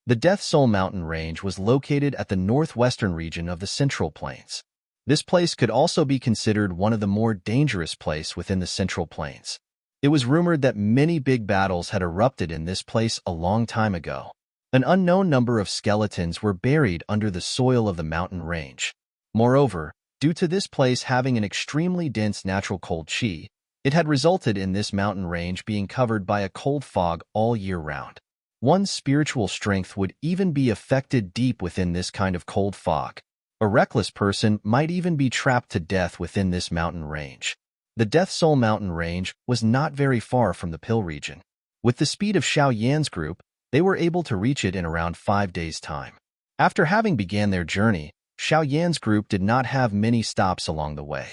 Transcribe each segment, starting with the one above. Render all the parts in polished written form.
The Death Soul Mountain Range was located at the northwestern region of the Central Plains. This place could also be considered one of the more dangerous places within the Central Plains. It was rumored that many big battles had erupted in this place a long time ago. An unknown number of skeletons were buried under the soil of the mountain range. Moreover, due to this place having an extremely dense natural cold chi, it had resulted in this mountain range being covered by a cold fog all year round. One's spiritual strength would even be affected deep within this kind of cold fog. A reckless person might even be trapped to death within this mountain range. The Death Soul Mountain Range was not very far from the Pill region. With the speed of Xiao Yan's group, they were able to reach it in around 5 days' time. After having began their journey, Xiao Yan's group did not have many stops along the way.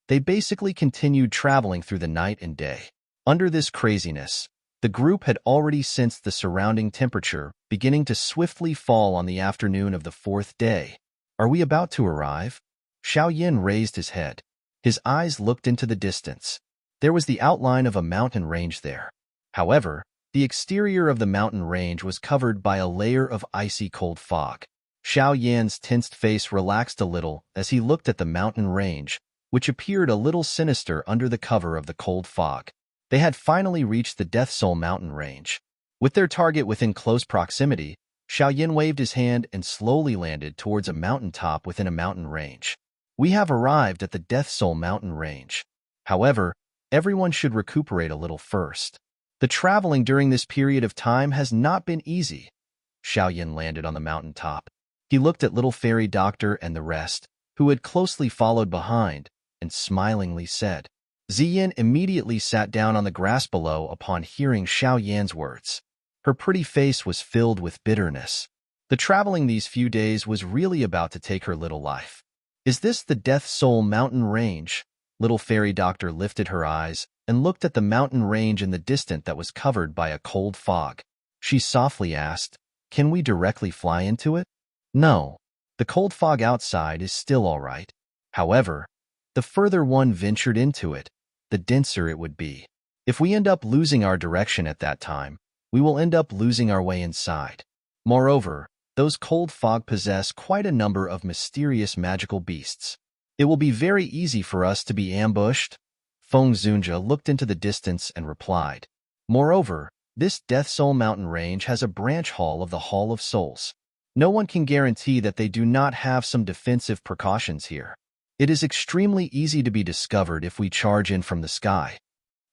They basically continued traveling through the night and day. Under this craziness, the group had already sensed the surrounding temperature beginning to swiftly fall on the afternoon of the 4th day. Are we about to arrive? Xiao Yan raised his head. His eyes looked into the distance. There was the outline of a mountain range there. However, the exterior of the mountain range was covered by a layer of icy cold fog. Xiao Yan's tensed face relaxed a little as he looked at the mountain range, which appeared a little sinister under the cover of the cold fog. They had finally reached the Death Soul Mountain Range. With their target within close proximity, Xiao Yan waved his hand and slowly landed towards a mountaintop within a mountain range. We have arrived at the Death Soul Mountain Range. However, everyone should recuperate a little first. The traveling during this period of time has not been easy. Xiao Yan landed on the mountaintop. He looked at Little Fairy Doctor and the rest, who had closely followed behind, and smilingly said. Ziyin immediately sat down on the grass below upon hearing Xiao Yan's words. Her pretty face was filled with bitterness. The traveling these few days was really about to take her little life. Is this the Death Soul Mountain Range? Little Fairy Doctor lifted her eyes and looked at the mountain range in the distance that was covered by a cold fog. She softly asked, "Can we directly fly into it?" No. The cold fog outside is still all right. However, the further one ventured into it, the denser it would be. If we end up losing our direction at that time, we will end up losing our way inside. Moreover, those cold fog possess quite a number of mysterious magical beasts. It will be very easy for us to be ambushed. Feng Zunjia looked into the distance and replied. Moreover, this Death Soul Mountain Range has a branch hall of the Hall of Souls. No one can guarantee that they do not have some defensive precautions here. It is extremely easy to be discovered if we charge in from the sky.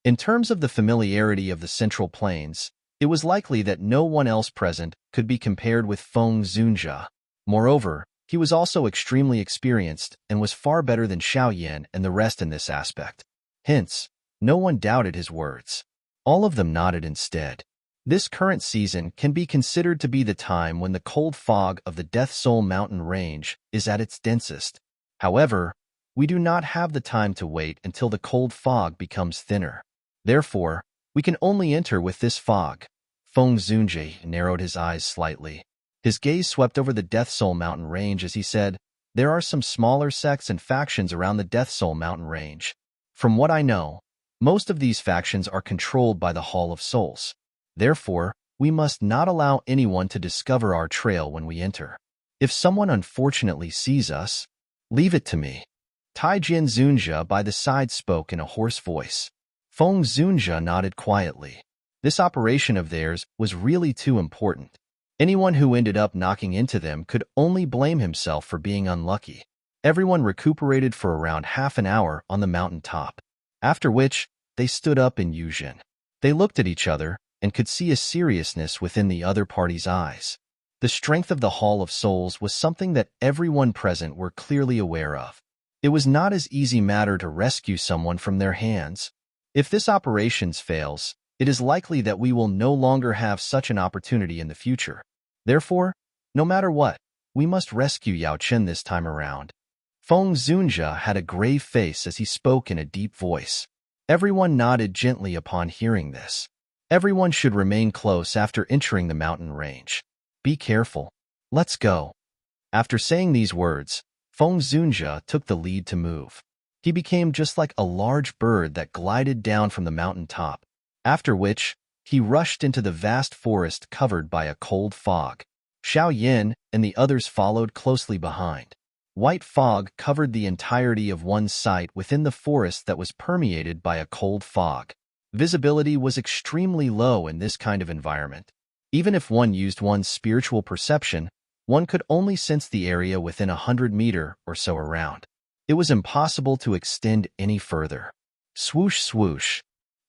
In terms of the familiarity of the Central Plains, it was likely that no one else present could be compared with Feng Zunjia. Moreover, he was also extremely experienced and was far better than Xiao Yan and the rest in this aspect. Hence, no one doubted his words. All of them nodded instead. This current season can be considered to be the time when the cold fog of the Death Soul Mountain Range is at its densest. However, we do not have the time to wait until the cold fog becomes thinner. Therefore, we can only enter with this fog. Feng Zunjie narrowed his eyes slightly. His gaze swept over the Death Soul Mountain Range as he said, "There are some smaller sects and factions around the Death Soul Mountain Range. From what I know, most of these factions are controlled by the Hall of Souls. Therefore, we must not allow anyone to discover our trail when we enter. If someone unfortunately sees us, leave it to me." Taijin Zunjia by the side spoke in a hoarse voice. Feng Zunjia nodded quietly. This operation of theirs was really too important. Anyone who ended up knocking into them could only blame himself for being unlucky. Everyone recuperated for around half an hour on the mountain top, after which they stood up in Yuzhen. They looked at each other and could see a seriousness within the other party's eyes. The strength of the Hall of Souls was something that everyone present were clearly aware of. It was not an easy matter to rescue someone from their hands. If this operation fails, it is likely that we will no longer have such an opportunity in the future. Therefore, no matter what, we must rescue Yao Chen this time around. Feng Zunjia had a grave face as he spoke in a deep voice. Everyone nodded gently upon hearing this. Everyone should remain close after entering the mountain range. Be careful. Let's go. After saying these words, Feng Zunjia took the lead to move. He became just like a large bird that glided down from the mountain top, after which he rushed into the vast forest covered by a cold fog. Xiao Yin and the others followed closely behind. White fog covered the entirety of one's sight within the forest that was permeated by a cold fog. Visibility was extremely low in this kind of environment. Even if one used one's spiritual perception, one could only sense the area within 100 meters or so around. It was impossible to extend any further. Swoosh, swoosh.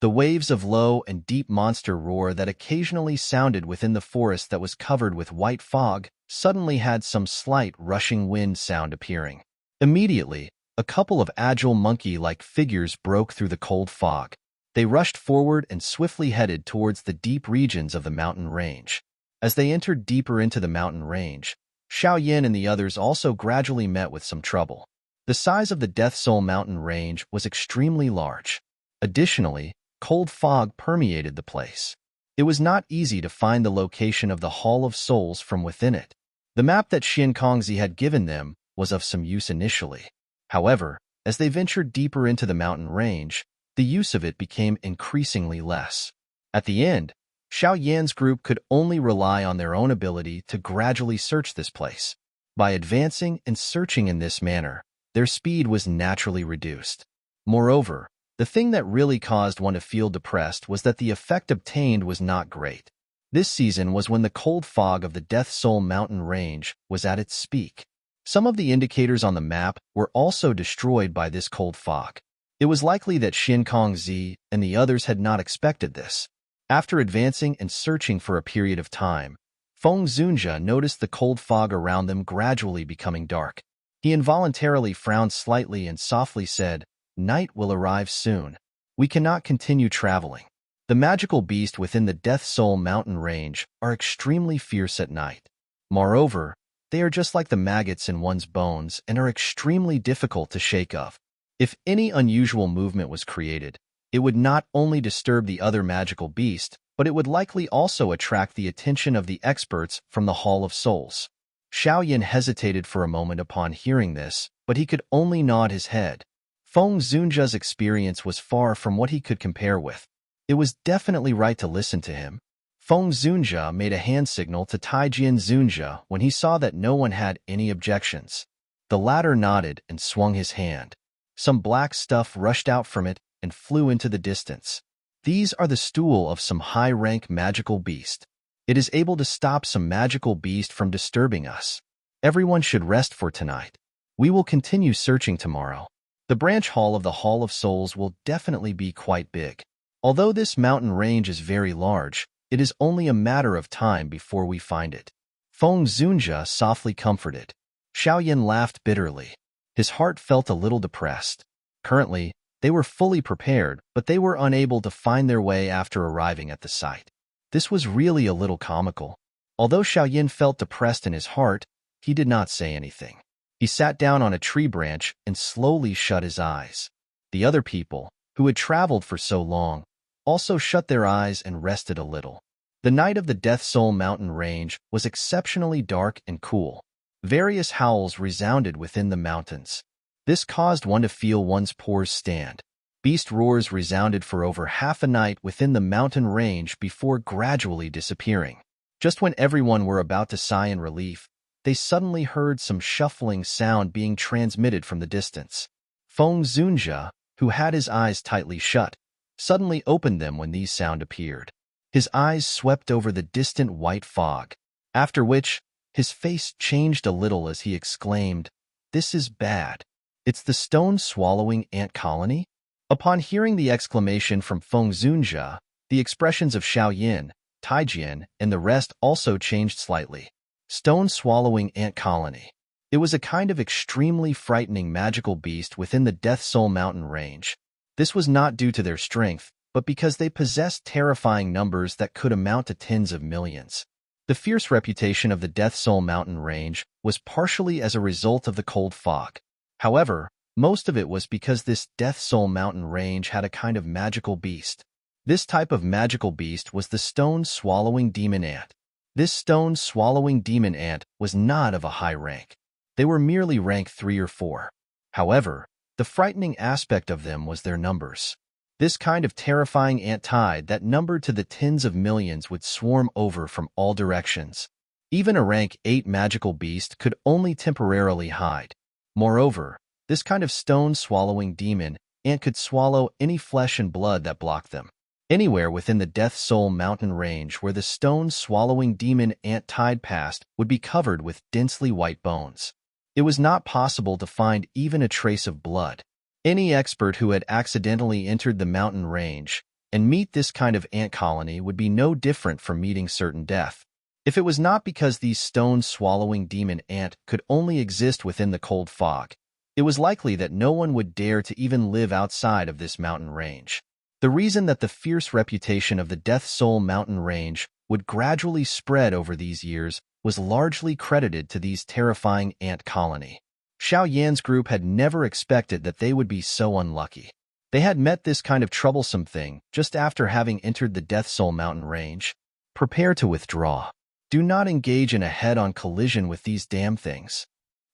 The waves of low and deep monster roar that occasionally sounded within the forest that was covered with white fog suddenly had some slight rushing wind sound appearing. Immediately, a couple of agile monkey-like figures broke through the cold fog. They rushed forward and swiftly headed towards the deep regions of the mountain range. As they entered deeper into the mountain range, Xiao Yin and the others also gradually met with some trouble. The size of the Death Soul mountain range was extremely large. Additionally, cold fog permeated the place. It was not easy to find the location of the Hall of Souls from within it. The map that Xin Kongzi had given them was of some use initially. However, as they ventured deeper into the mountain range, the use of it became increasingly less. At the end, Xiao Yan's group could only rely on their own ability to gradually search this place. By advancing and searching in this manner, their speed was naturally reduced. Moreover, the thing that really caused one to feel depressed was that the effect obtained was not great. This season was when the cold fog of the Death Soul mountain range was at its peak. Some of the indicators on the map were also destroyed by this cold fog. It was likely that Xin Kongzi and the others had not expected this. After advancing and searching for a period of time, Feng Zunjia noticed the cold fog around them gradually becoming dark. He involuntarily frowned slightly and softly said, "Night will arrive soon. We cannot continue traveling." The magical beasts within the Death Soul mountain range are extremely fierce at night. Moreover, they are just like the maggots in one's bones and are extremely difficult to shake off. If any unusual movement was created, it would not only disturb the other magical beast, but it would likely also attract the attention of the experts from the Hall of Souls. Xiao Yin hesitated for a moment upon hearing this, but he could only nod his head. Feng Zunjia's experience was far from what he could compare with. It was definitely right to listen to him. Feng Zunjia made a hand signal to Taijian Zunjia when he saw that no one had any objections. The latter nodded and swung his hand. Some black stuff rushed out from it and flew into the distance. These are the stool of some high-rank magical beast. It is able to stop some magical beast from disturbing us. Everyone should rest for tonight. We will continue searching tomorrow. The branch hall of the Hall of Souls will definitely be quite big. Although this mountain range is very large, it is only a matter of time before we find it. Feng Zunjia softly comforted. Xiao Yin laughed bitterly. His heart felt a little depressed. Currently, they were fully prepared, but they were unable to find their way after arriving at the site. This was really a little comical. Although Xiao Yin felt depressed in his heart, he did not say anything. He sat down on a tree branch and slowly shut his eyes. The other people, who had traveled for so long, also shut their eyes and rested a little. The night of the Death Soul mountain range was exceptionally dark and cool. Various howls resounded within the mountains. This caused one to feel one's pores stand. Beast roars resounded for over half a night within the mountain range before gradually disappearing. Just when everyone were about to sigh in relief, they suddenly heard some shuffling sound being transmitted from the distance. Feng Zunjia, who had his eyes tightly shut, suddenly opened them when these sound appeared. His eyes swept over the distant white fog, after which his face changed a little as he exclaimed, "This is bad. It's the stone-swallowing ant colony?" Upon hearing the exclamation from Feng Zunjia, the expressions of Xiao Yin, Taijian, and the rest also changed slightly. Stone-swallowing ant colony. It was a kind of extremely frightening magical beast within the Death Soul mountain range. This was not due to their strength, but because they possessed terrifying numbers that could amount to tens of millions. The fierce reputation of the Death Soul mountain range was partially as a result of the cold fog. However, most of it was because this Death Soul mountain range had a kind of magical beast. This type of magical beast was the stone-swallowing demon ant. This stone-swallowing demon ant was not of a high rank. They were merely rank 3 or 4. However, the frightening aspect of them was their numbers. This kind of terrifying ant tide that numbered to the tens of millions would swarm over from all directions. Even a rank 8 magical beast could only temporarily hide. Moreover, this kind of stone-swallowing demon ant could swallow any flesh and blood that blocked them. Anywhere within the Death Soul mountain range where the stone-swallowing demon ant tide passed would be covered with densely white bones. It was not possible to find even a trace of blood. Any expert who had accidentally entered the mountain range and meet this kind of ant colony would be no different from meeting certain death. If it was not because these stone-swallowing demon ant could only exist within the cold fog, it was likely that no one would dare to even live outside of this mountain range. The reason that the fierce reputation of the Death Soul mountain range would gradually spread over these years was largely credited to these terrifying ant colony. Xiao Yan's group had never expected that they would be so unlucky. They had met this kind of troublesome thing just after having entered the Death Soul mountain range. Prepare to withdraw. Do not engage in a head-on collision with these damn things.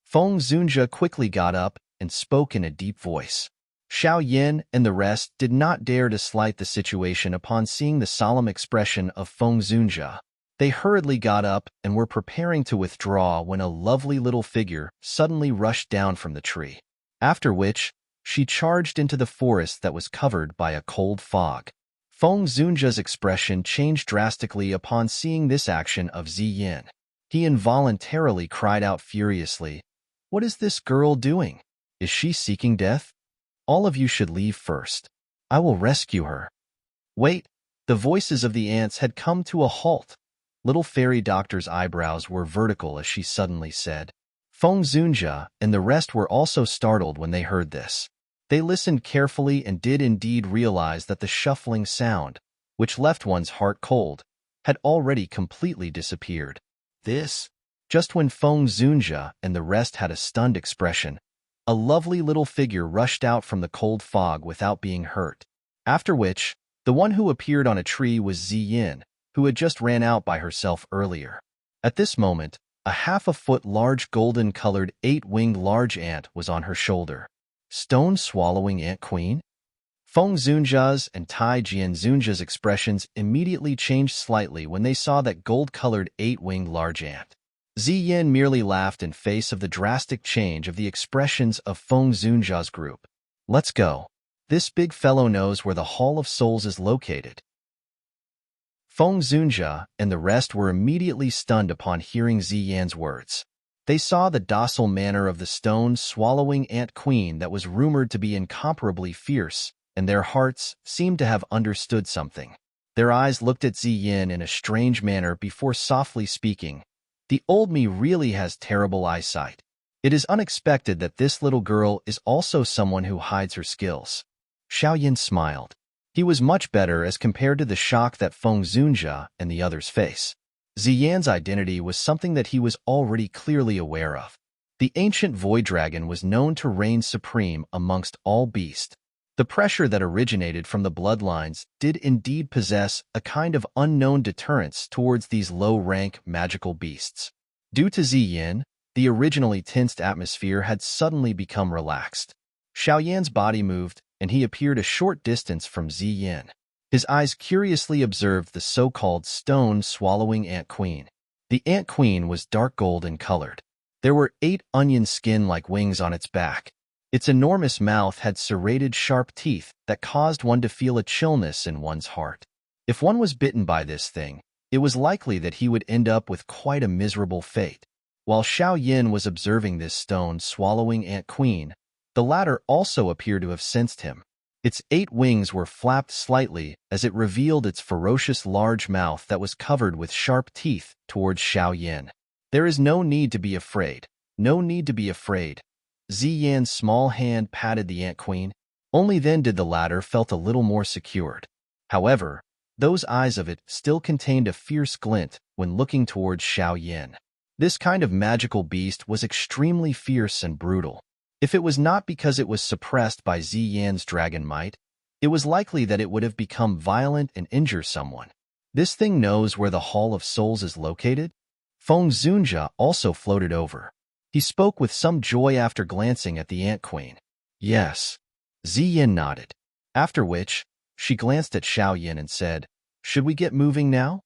Feng Zunjia quickly got up and spoke in a deep voice. Xiao Yan and the rest did not dare to slight the situation upon seeing the solemn expression of Feng Zunjia. They hurriedly got up and were preparing to withdraw when a lovely little figure suddenly rushed down from the tree. After which, she charged into the forest that was covered by a cold fog. Feng Zunjia's expression changed drastically upon seeing this action of Ziyin. He involuntarily cried out furiously, "What is this girl doing? Is she seeking death? All of you should leave first. I will rescue her." Wait, the voices of the ants had come to a halt. Little fairy doctor's eyebrows were vertical as she suddenly said. Feng Zunjia and the rest were also startled when they heard this. They listened carefully and did indeed realize that the shuffling sound, which left one's heart cold, had already completely disappeared. Just when Feng Zunjia and the rest had a stunned expression, a lovely little figure rushed out from the cold fog without being hurt. After which, the one who appeared on a tree was Ziyin, who had just ran out by herself earlier. At this moment, a half-a-foot large golden-colored 8-winged large ant was on her shoulder. Stone-swallowing ant queen? Feng Zunjia's and Tai Jianzunjia's expressions immediately changed slightly when they saw that gold-colored 8-winged large ant. Ziyin merely laughed in face of the drastic change of the expressions of Feng Zunjia's group. Let's go. This big fellow knows where the Hall of Souls is located. Feng Zunjia and the rest were immediately stunned upon hearing Ziyin's words. They saw the docile manner of the stone-swallowing ant queen that was rumored to be incomparably fierce, and their hearts seemed to have understood something. Their eyes looked at Ziyin in a strange manner before softly speaking. The old me really has terrible eyesight. It is unexpected that this little girl is also someone who hides her skills. Xiao Yan smiled. He was much better as compared to the shock that Feng Zunjia and the others face. Ziyin's identity was something that he was already clearly aware of. The ancient void dragon was known to reign supreme amongst all beasts. The pressure that originated from the bloodlines did indeed possess a kind of unknown deterrence towards these low-rank magical beasts. Due to Ziyin, the originally tensed atmosphere had suddenly become relaxed. Xiao Yan's body moved, and he appeared a short distance from Ziyin. His eyes curiously observed the so-called stone-swallowing ant queen. The ant queen was dark golden colored. There were 8 onion skin-like wings on its back. Its enormous mouth had serrated sharp teeth that caused one to feel a chillness in one's heart. If one was bitten by this thing, it was likely that he would end up with quite a miserable fate. While Xiao Yan was observing this stone-swallowing ant queen, the latter also appeared to have sensed him. Its 8 wings were flapped slightly as it revealed its ferocious large mouth that was covered with sharp teeth towards Xiao Yan. There is no need to be afraid. No need to be afraid. Ziyan's small hand patted the ant queen. Only then did the latter felt a little more secured. However, those eyes of it still contained a fierce glint when looking towards Xiao Yan. This kind of magical beast was extremely fierce and brutal. If it was not because it was suppressed by Ziyan's dragon might, it was likely that it would have become violent and injure someone. This thing knows where the Hall of Souls is located? Feng Zunjia also floated over. He spoke with some joy after glancing at the ant queen. Yes. Ziyin nodded. After which, she glanced at Xiao Yan and said, "Should we get moving now?"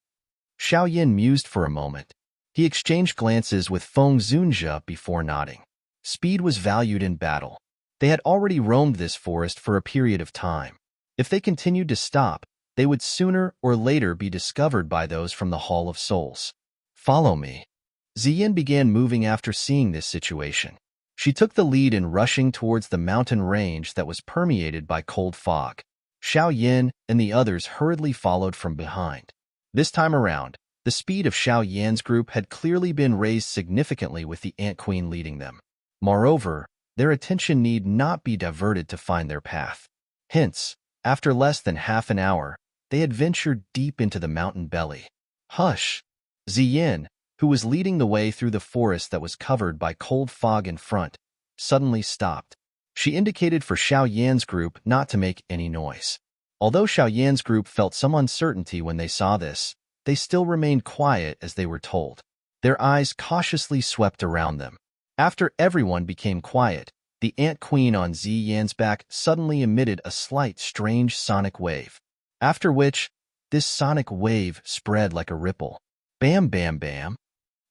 Xiao Yan mused for a moment. He exchanged glances with Feng Zunjia before nodding. Speed was valued in battle. They had already roamed this forest for a period of time. If they continued to stop, they would sooner or later be discovered by those from the Hall of Souls. Follow me. Ziyin began moving after seeing this situation. She took the lead in rushing towards the mountain range that was permeated by cold fog. Xiao Yin and the others hurriedly followed from behind. This time around, the speed of Xiao Yan's group had clearly been raised significantly with the Ant Queen leading them. Moreover, their attention need not be diverted to find their path. Hence, after less than half an hour, they had ventured deep into the mountain belly. Hush! Ziyin, who was leading the way through the forest that was covered by cold fog in front, suddenly stopped. She indicated for Xiao Yan's group not to make any noise. Although Xiao Yan's group felt some uncertainty when they saw this, they still remained quiet as they were told. Their eyes cautiously swept around them. After everyone became quiet, the Ant Queen on Ziyan's back suddenly emitted a slight, strange sonic wave. After which, this sonic wave spread like a ripple. Bam, bam, bam.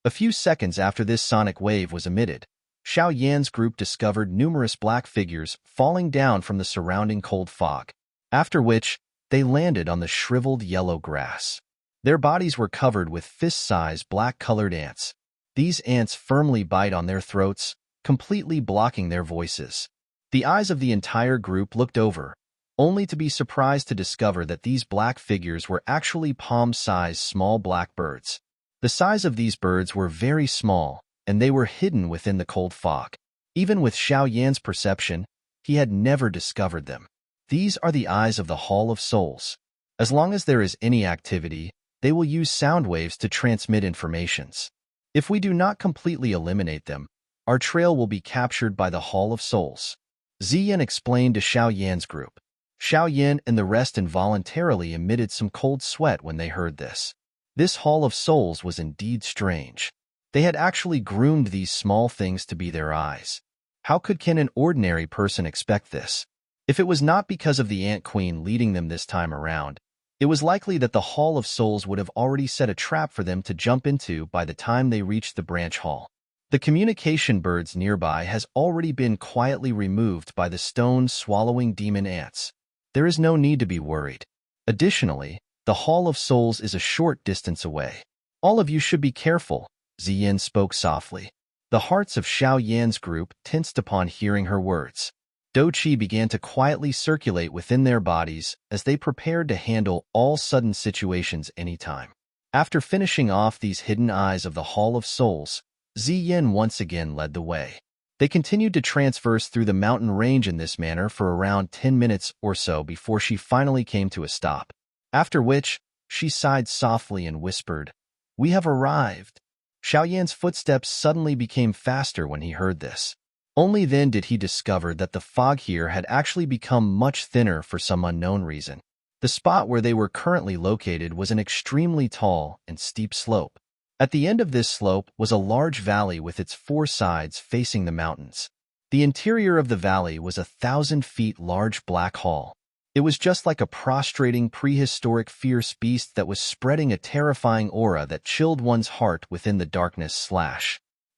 A few seconds after this sonic wave was emitted, Xiao Yan's group discovered numerous black figures falling down from the surrounding cold fog, after which they landed on the shriveled yellow grass. Their bodies were covered with fist-sized black-colored ants. These ants firmly bite on their throats, completely blocking their voices. The eyes of the entire group looked over, only to be surprised to discover that these black figures were actually palm-sized small black birds. The size of these birds were very small, and they were hidden within the cold fog. Even with Xiao Yan's perception, he had never discovered them. These are the eyes of the Hall of Souls. As long as there is any activity, they will use sound waves to transmit informations. If we do not completely eliminate them, our trail will be captured by the Hall of Souls. Ziyin explained to Xiao Yan's group. Xiao Yan and the rest involuntarily emitted some cold sweat when they heard this. This Hall of Souls was indeed strange. They had actually groomed these small things to be their eyes. How can an ordinary person expect this? If it was not because of the Ant Queen leading them this time around, it was likely that the Hall of Souls would have already set a trap for them to jump into by the time they reached the branch hall. The communication birds nearby has already been quietly removed by the stone-swallowing demon ants. There is no need to be worried. Additionally, the Hall of Souls is a short distance away. All of you should be careful, Ziyin spoke softly. The hearts of Xiao Yan's group tensed upon hearing her words. Doqi began to quietly circulate within their bodies as they prepared to handle all sudden situations anytime. After finishing off these hidden eyes of the Hall of Souls, Ziyin once again led the way. They continued to transverse through the mountain range in this manner for around 10 minutes or so before she finally came to a stop. After which, she sighed softly and whispered, "We have arrived." Xiao Yan's footsteps suddenly became faster when he heard this. Only then did he discover that the fog here had actually become much thinner for some unknown reason. The spot where they were currently located was an extremely tall and steep slope. At the end of this slope was a large valley with its four sides facing the mountains. The interior of the valley was 1,000 feet large black hall. It was just like a prostrating prehistoric fierce beast that was spreading a terrifying aura that chilled one's heart within the darkness.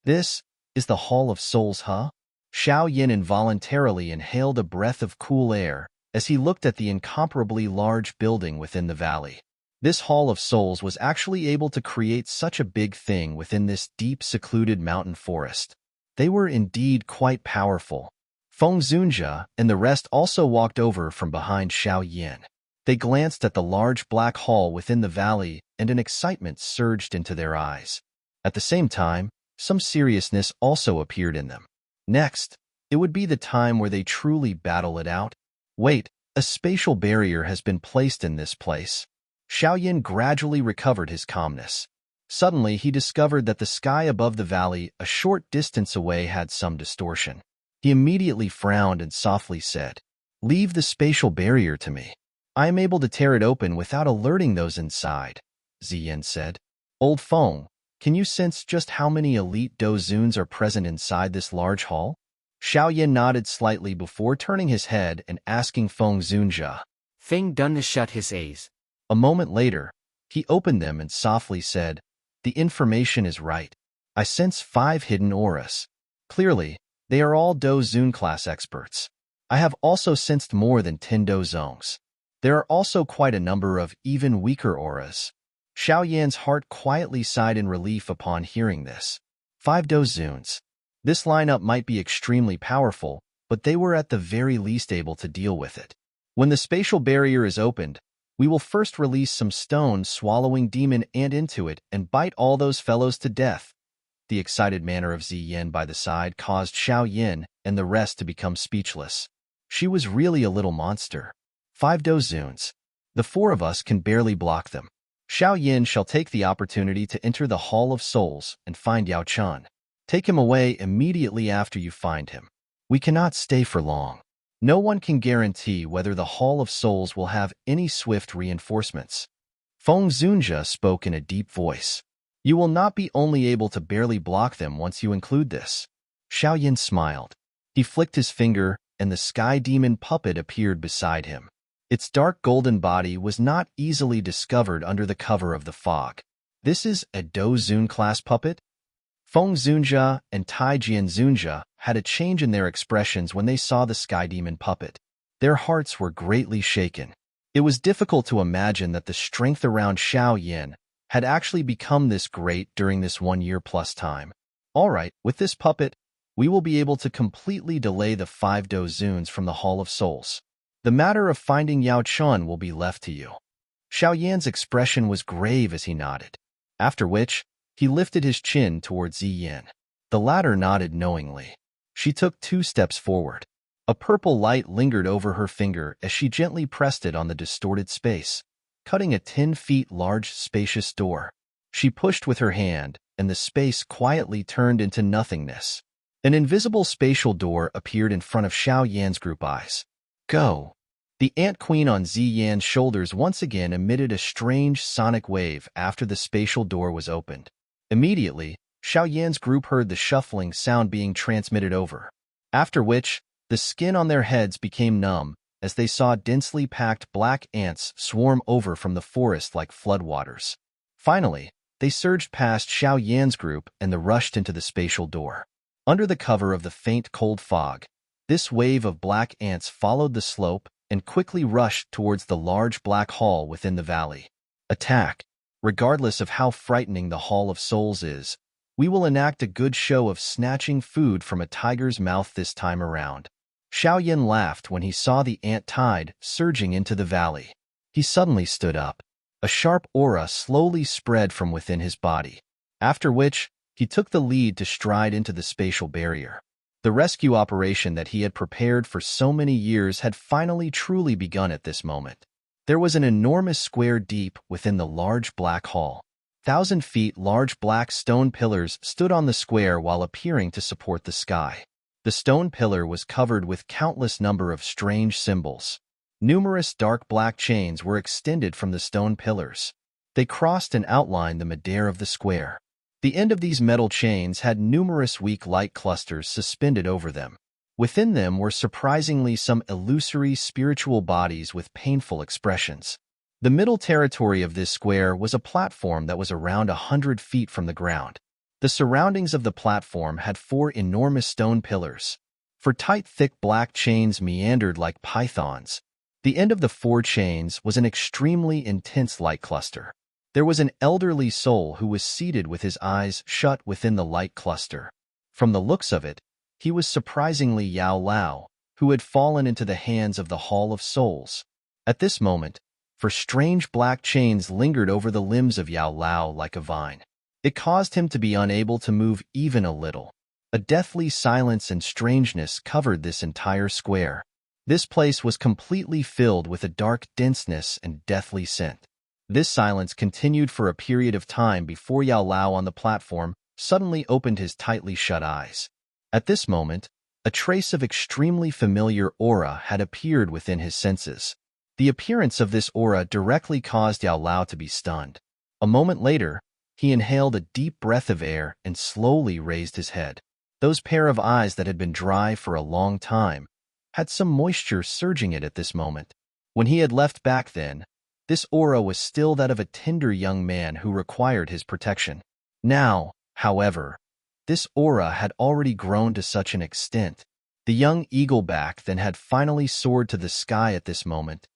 This is the Hall of Souls, huh? Xiao Yin involuntarily inhaled a breath of cool air as he looked at the incomparably large building within the valley. This Hall of Souls was actually able to create such a big thing within this deep, secluded mountain forest. They were indeed quite powerful. Feng Zunjia and the rest also walked over from behind Xiao Yin. They glanced at the large black hall within the valley, and an excitement surged into their eyes. At the same time, some seriousness also appeared in them. Next, it would be the time where they truly battle it out. Wait, a spatial barrier has been placed in this place. Xiao Yin gradually recovered his calmness. Suddenly, he discovered that the sky above the valley a short distance away had some distortion. He immediately frowned and softly said, "Leave the spatial barrier to me. I am able to tear it open without alerting those inside," Ziyin said. "Old Feng, can you sense just how many elite Dozuns are present inside this large hall?" Xiao Yin nodded slightly before turning his head and asking Feng Zunjia. Feng Dun shut his eyes. A moment later, he opened them and softly said, The information is right. I sense 5 hidden auras. Clearly, they are all Do Zun class experts. I have also sensed more than 10 Do Zongs. There are also quite a number of even weaker auras. Xiao Yan's heart quietly sighed in relief upon hearing this. 5 Do Zuns. This lineup might be extremely powerful, but they were at the very least able to deal with it. When the spatial barrier is opened, we will first release some stone-swallowing demon ant into it and bite all those fellows to death. The excited manner of Ziyin by the side caused Xiao Yin and the rest to become speechless. She was really a little monster. 5 Do Zuns. The 4 of us can barely block them. Xiao Yin shall take the opportunity to enter the Hall of Souls and find Yao Chun. Take him away immediately after you find him. We cannot stay for long. No one can guarantee whether the Hall of Souls will have any swift reinforcements. Feng Zunjia spoke in a deep voice. You will not be only able to barely block them once you include this. Xiao Yin smiled. He flicked his finger, and the sky demon puppet appeared beside him. Its dark golden body was not easily discovered under the cover of the fog. This is a Do Zun class puppet? Feng Zunjia and Tai Jian Zunjia had a change in their expressions when they saw the sky demon puppet. Their hearts were greatly shaken. It was difficult to imagine that the strength around Xiao Yin had actually become this great during this 1 year plus time. All right, with this puppet, we will be able to completely delay the 5 Do Zuns from the Hall of Souls. The matter of finding Yao Chun will be left to you. Xiao Yan's expression was grave as he nodded, after which he lifted his chin towards Ziyin. The latter nodded knowingly. She took 2 steps forward. A purple light lingered over her finger as she gently pressed it on the distorted space, cutting a 10 feet large spacious door. She pushed with her hand, and the space quietly turned into nothingness. An invisible spatial door appeared in front of Xiao Yan's group eyes. Go! The Ant Queen on Ziyan's shoulders once again emitted a strange sonic wave after the spatial door was opened. Immediately, Xiao Yan's group heard the shuffling sound being transmitted over, after which the skin on their heads became numb as they saw densely packed black ants swarm over from the forest like floodwaters. Finally, they surged past Xiao Yan's group and rushed into the spatial door. Under the cover of the faint cold fog, this wave of black ants followed the slope and quickly rushed towards the large black hall within the valley. Attack! Regardless of how frightening the Hall of Souls is, we will enact a good show of snatching food from a tiger's mouth this time around. Xiao Yin laughed when he saw the ant tide surging into the valley. He suddenly stood up. A sharp aura slowly spread from within his body, after which he took the lead to stride into the spatial barrier. The rescue operation that he had prepared for so many years had finally truly begun at this moment. There was an enormous square deep within the large black hall. 1,000 feet large black stone pillars stood on the square while appearing to support the sky. The stone pillar was covered with countless number of strange symbols. Numerous dark black chains were extended from the stone pillars. They crossed and outlined the midair of the square. The end of these metal chains had numerous weak light clusters suspended over them. Within them were surprisingly some illusory spiritual bodies with painful expressions. The middle territory of this square was a platform that was around 100 feet from the ground. The surroundings of the platform had 4 enormous stone pillars. 4 tight, thick black chains meandered like pythons. The end of the 4 chains was an extremely intense light cluster. There was an elderly soul who was seated with his eyes shut within the light cluster. From the looks of it, he was surprisingly Yao Lao, who had fallen into the hands of the Hall of Souls. At this moment, 4 strange black chains lingered over the limbs of Yao Lao like a vine. It caused him to be unable to move even a little. A deathly silence and strangeness covered this entire square. This place was completely filled with a dark denseness and deathly scent. This silence continued for a period of time before Yao Lao on the platform suddenly opened his tightly shut eyes. At this moment, a trace of extremely familiar aura had appeared within his senses. The appearance of this aura directly caused Yao Lao to be stunned. A moment later, he inhaled a deep breath of air and slowly raised his head. Those pair of eyes that had been dry for a long time had some moisture surging it at this moment. When he had left back then, This aura was still that of a tender young man who required his protection. Now, however, this aura had already grown to such an extent. The young eagleback then had finally soared to the sky at this moment.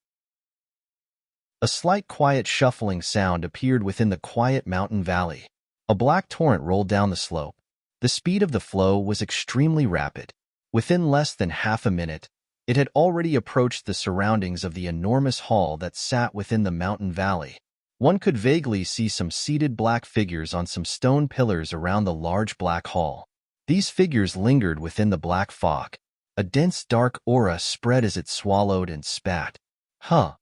A slight quiet shuffling sound appeared within the quiet mountain valley. A black torrent rolled down the slope. The speed of the flow was extremely rapid. Within less than half a minute, it had already approached the surroundings of the enormous hall that sat within the mountain valley. One could vaguely see some seated black figures on some stone pillars around the large black hall. These figures lingered within the black fog. A dense dark aura spread as it swallowed and spat. Huh.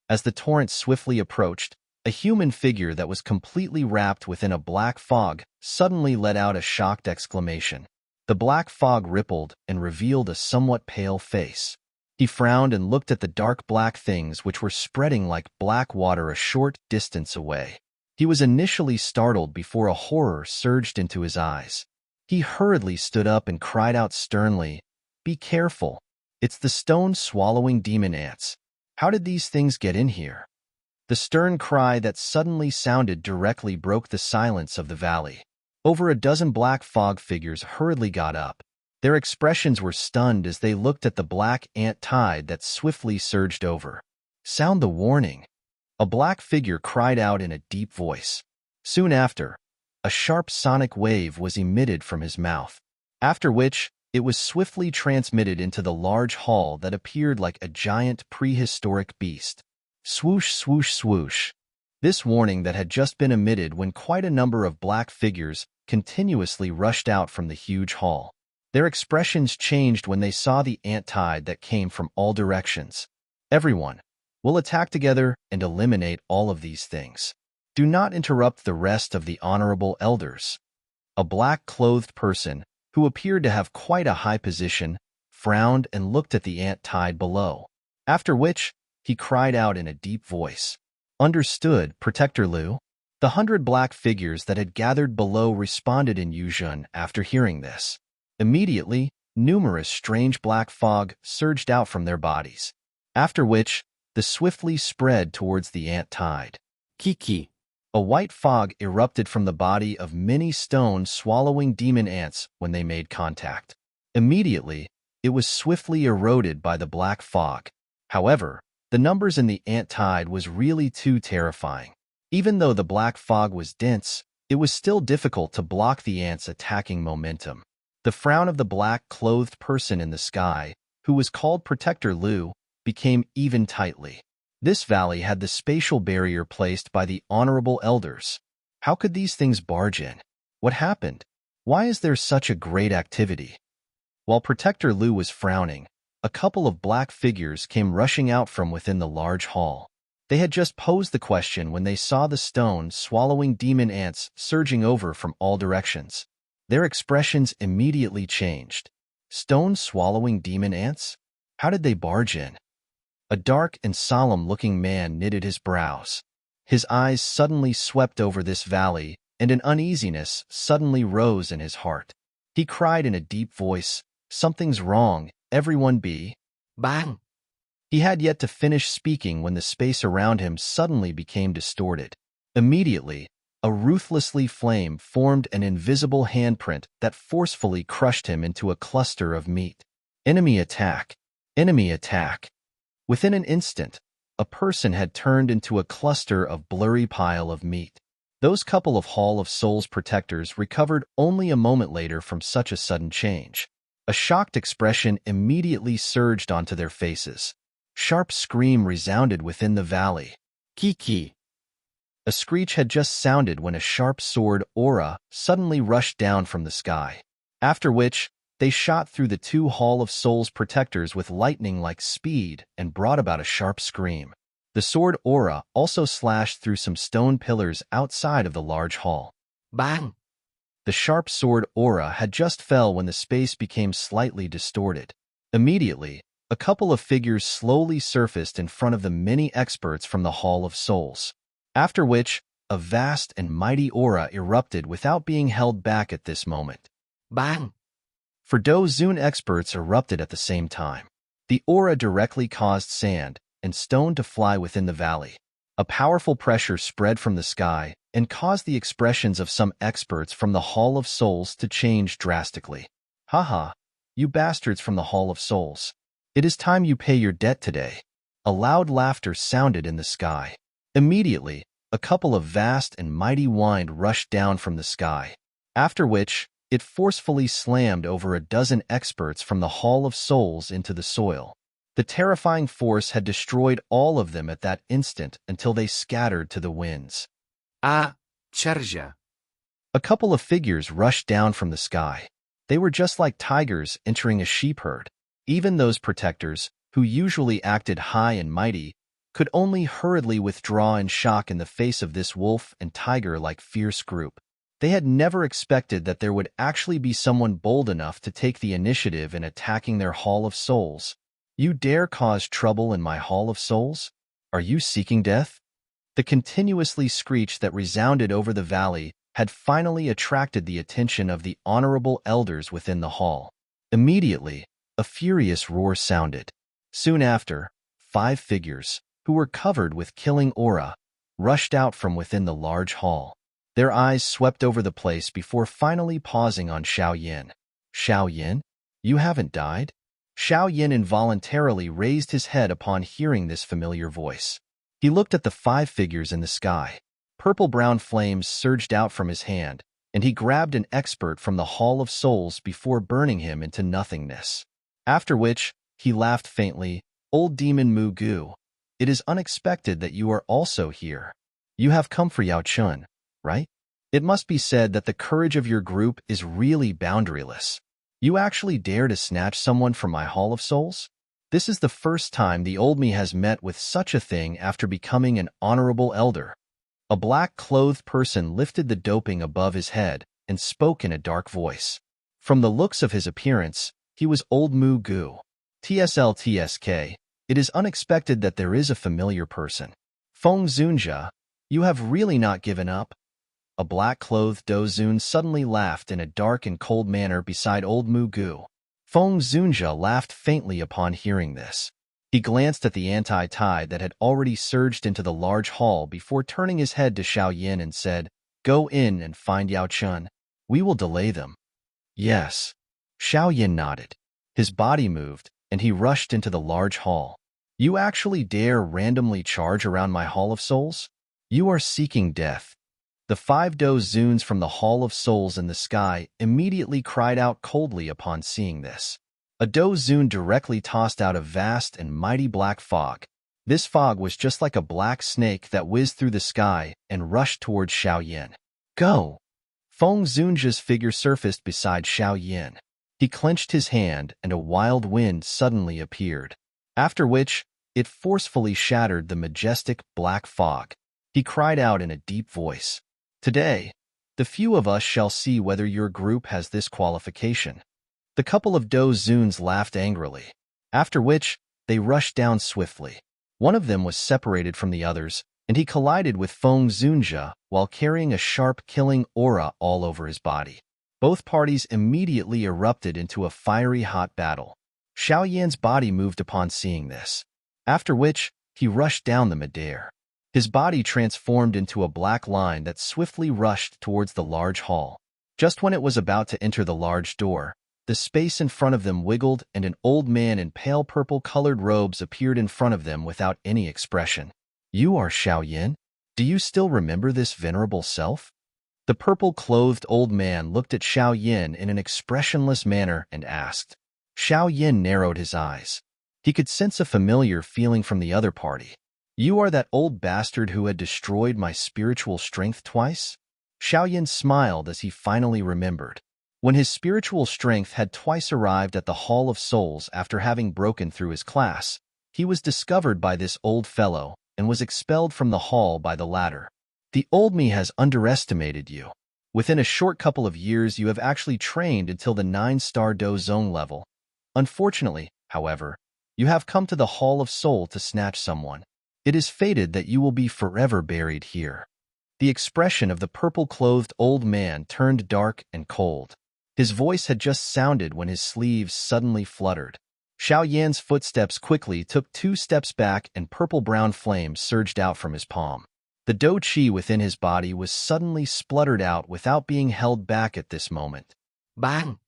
As the torrent swiftly approached, a human figure that was completely wrapped within a black fog suddenly let out a shocked exclamation. The black fog rippled and revealed a somewhat pale face. He frowned and looked at the dark black things which were spreading like black water a short distance away. He was initially startled before a horror surged into his eyes. He hurriedly stood up and cried out sternly, "Be careful! It's the stone-swallowing demon ants. How did these things get in here?" The stern cry that suddenly sounded directly broke the silence of the valley. Over a dozen black fog figures hurriedly got up. Their expressions were stunned as they looked at the black ant tide that swiftly surged over. "Sound the warning!" A black figure cried out in a deep voice. Soon after, a sharp sonic wave was emitted from his mouth, after which it was swiftly transmitted into the large hall that appeared like a giant prehistoric beast. Swoosh, swoosh, swoosh. This warning that had just been emitted when quite a number of black figures continuously rushed out from the huge hall. Their expressions changed when they saw the ant tide that came from all directions. "Everyone, we'll attack together and eliminate all of these things. Do not interrupt the rest of the honorable elders." A black-clothed person, who appeared to have quite a high position, frowned and looked at the ant tide below, after which he cried out in a deep voice, "Understood, Protector Lu." The 100 black figures that had gathered below responded in Yuzhun after hearing this. Immediately, numerous strange black fog surged out from their bodies, after which they swiftly spread towards the ant tide. Kiki. A white fog erupted from the body of many stone-swallowing demon ants when they made contact. Immediately, it was swiftly eroded by the black fog. However, the numbers in the ant tide was really too terrifying. Even though the black fog was dense, it was still difficult to block the ants' attacking momentum. The frown of the black-clothed person in the sky, who was called Protector Lu, became even tightly. This valley had the spatial barrier placed by the honorable elders. How could these things barge in? What happened? Why is there such a great activity? While Protector Lu was frowning, a couple of black figures came rushing out from within the large hall. They had just posed the question when they saw the stone-swallowing demon ants surging over from all directions. Their expressions immediately changed. Stone-swallowing demon ants? How did they barge in? A dark and solemn-looking man knitted his brows. His eyes suddenly swept over this valley, and an uneasiness suddenly rose in his heart. He cried in a deep voice, "Something's wrong, everyone be." Bang! He had yet to finish speaking when the space around him suddenly became distorted. Immediately, a ruthlessly flame formed an invisible handprint that forcefully crushed him into a cluster of meat. Enemy attack! Enemy attack! Within an instant, a person had turned into a cluster of blurry pile of meat. Those couple of Hall of Souls protectors recovered only a moment later from such a sudden change. A shocked expression immediately surged onto their faces. Sharp scream resounded within the valley. Kiki. A screech had just sounded when a sharp sword aura suddenly rushed down from the sky, after which they shot through the two Hall of Souls protectors with lightning-like speed and brought about a sharp scream. The sword aura also slashed through some stone pillars outside of the large hall. Bang! The sharp sword aura had just fell when the space became slightly distorted. Immediately, a couple of figures slowly surfaced in front of the many experts from the Hall of Souls, after which a vast and mighty aura erupted without being held back at this moment. Bang! For Zun experts erupted at the same time. The aura directly caused sand and stone to fly within the valley. A powerful pressure spread from the sky and caused the expressions of some experts from the Hall of Souls to change drastically. Haha, you bastards from the Hall of Souls. It is time you pay your debt today. A loud laughter sounded in the sky. Immediately, a couple of vast and mighty wind rushed down from the sky, after which it forcefully slammed over a dozen experts from the Hall of Souls into the soil. The terrifying force had destroyed all of them at that instant until they scattered to the winds. Charja. A couple of figures rushed down from the sky. They were just like tigers entering a sheep herd. Even those protectors, who usually acted high and mighty, could only hurriedly withdraw in shock in the face of this wolf and tiger-like fierce group. They had never expected that there would actually be someone bold enough to take the initiative in attacking their Hall of Souls. You dare cause trouble in my Hall of Souls? Are you seeking death? The continuously screech that resounded over the valley had finally attracted the attention of the honorable elders within the hall. Immediately, a furious roar sounded. Soon after, 5 figures, who were covered with killing aura, rushed out from within the large hall. Their eyes swept over the place before finally pausing on Xiao Yin. Xiao Yin? You haven't died? Xiao Yin involuntarily raised his head upon hearing this familiar voice. He looked at the 5 figures in the sky. Purple-brown flames surged out from his hand, and he grabbed an expert from the Hall of Souls before burning him into nothingness. After which, he laughed faintly. Old demon Mu Gu, it is unexpected that you are also here. You have come for Yao Chun, right? It must be said that the courage of your group is really boundaryless. You actually dare to snatch someone from my Hall of Souls? This is the first time the old me has met with such a thing after becoming an honorable elder. A black-clothed person lifted the doping above his head and spoke in a dark voice. From the looks of his appearance, he was old Mu Gu. TSK, it is unexpected that there is a familiar person. Feng Zunjia, you have really not given up? A black-clothed Dozun suddenly laughed in a dark and cold manner beside old Mu Gu. Feng Zunjia laughed faintly upon hearing this. He glanced at the anti-tide that had already surged into the large hall before turning his head to Xiao Yin and said, Go in and find Yao Chun. We will delay them. Yes. Xiao Yin nodded. His body moved, and he rushed into the large hall. You actually dare randomly charge around my Hall of Souls? You are seeking death. The 5 Dozuns from the Hall of Souls in the sky immediately cried out coldly upon seeing this. A Dozun directly tossed out a vast and mighty black fog. This fog was just like a black snake that whizzed through the sky and rushed towards Xiao Yin. Go! Feng Zunjia's figure surfaced beside Xiao Yin. He clenched his hand and a wild wind suddenly appeared, after which it forcefully shattered the majestic black fog. He cried out in a deep voice, Today, the few of us shall see whether your group has this qualification. The couple of Dozuns laughed angrily, after which they rushed down swiftly. One of them was separated from the others, and he collided with Feng Zunjia while carrying a sharp killing aura all over his body. Both parties immediately erupted into a fiery hot battle. Xiao Yan's body moved upon seeing this, after which he rushed down the midair. His body transformed into a black line that swiftly rushed towards the large hall. Just when it was about to enter the large door, the space in front of them wiggled and an old man in pale purple-colored robes appeared in front of them without any expression. You are Xiao Yin? Do you still remember this venerable self? The purple-clothed old man looked at Xiao Yin in an expressionless manner and asked. Xiao Yin narrowed his eyes. He could sense a familiar feeling from the other party. You are that old bastard who had destroyed my spiritual strength twice? Xiao Yin smiled as he finally remembered. When his spiritual strength had twice arrived at the Hall of Souls after having broken through his class, he was discovered by this old fellow and was expelled from the hall by the latter. The old me has underestimated you. Within a short couple of years, you have actually trained until the 9-star Dozong level. Unfortunately, however, you have come to the Hall of Soul to snatch someone. It is fated that you will be forever buried here. The expression of the purple-clothed old man turned dark and cold. His voice had just sounded when his sleeves suddenly fluttered. Xiao Yan's footsteps quickly took 2 steps back and purple-brown flames surged out from his palm. The dou qi within his body was suddenly spluttered out without being held back at this moment. Bang!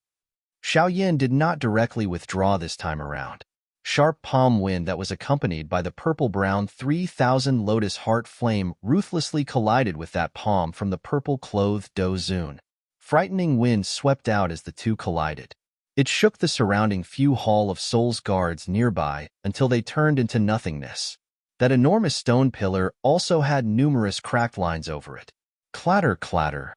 Xiao Yan did not directly withdraw this time around. Sharp palm wind that was accompanied by the purple-brown 3,000 lotus heart flame ruthlessly collided with that palm from the purple-clothed dou zun. Frightening wind swept out as the two collided. It shook the surrounding few Hall of Souls guards nearby until they turned into nothingness. That enormous stone pillar also had numerous cracked lines over it. Clatter, clatter.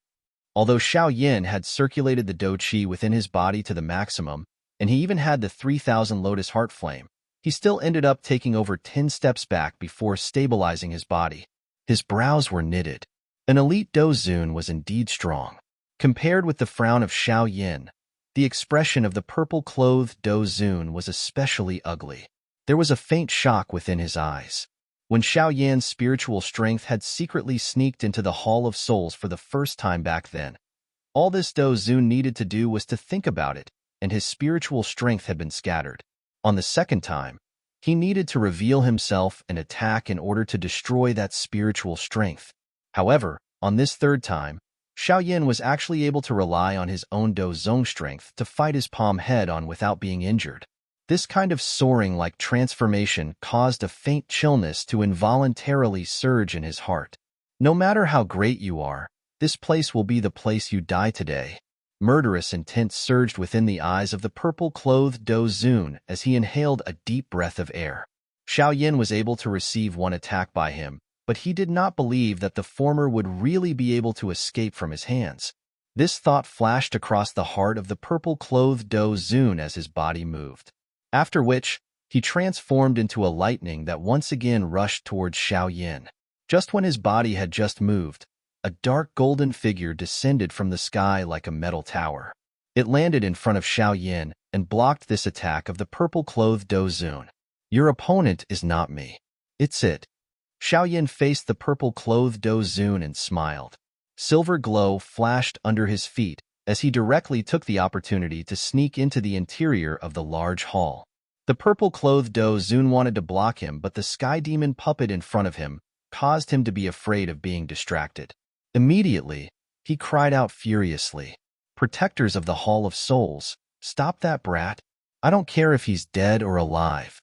Although Xiao Yan had circulated the dou qi within his body to the maximum, and he even had the 3,000 lotus heart flame, he still ended up taking over 10 steps back before stabilizing his body. His brows were knitted. An elite dou zun was indeed strong. Compared with the frown of Xiao Yan, the expression of the purple-clothed dou zun was especially ugly. There was a faint shock within his eyes. When Xiao Yan's spiritual strength had secretly sneaked into the Hall of Souls for the first time back then, all this dou zun needed to do was to think about it, and his spiritual strength had been scattered. On the second time, he needed to reveal himself and attack in order to destroy that spiritual strength. However, on this third time, Xiao Yan was actually able to rely on his own dou zong strength to fight his palm head-on without being injured. This kind of soaring-like transformation caused a faint chillness to involuntarily surge in his heart. No matter how great you are, this place will be the place you die today. Murderous intent surged within the eyes of the purple-clothed dou zun as he inhaled a deep breath of air. Xiao Yan was able to receive one attack by him, but he did not believe that the former would really be able to escape from his hands. This thought flashed across the heart of the purple-clothed dou zun as his body moved. After which, he transformed into a lightning that once again rushed towards Xiao Yan. Just when his body had just moved, a dark golden figure descended from the sky like a metal tower. It landed in front of Xiao Yan and blocked this attack of the purple-clothed dou zun. Your opponent is not me. It's it. Xiao Yan faced the purple-clothed dou zun and smiled. Silver glow flashed under his feet as he directly took the opportunity to sneak into the interior of the large hall. The purple-clothed dou zun wanted to block him, but the sky demon puppet in front of him caused him to be afraid of being distracted. Immediately, he cried out furiously, "Protectors of the Hall of Souls, stop that brat! I don't care if he's dead or alive.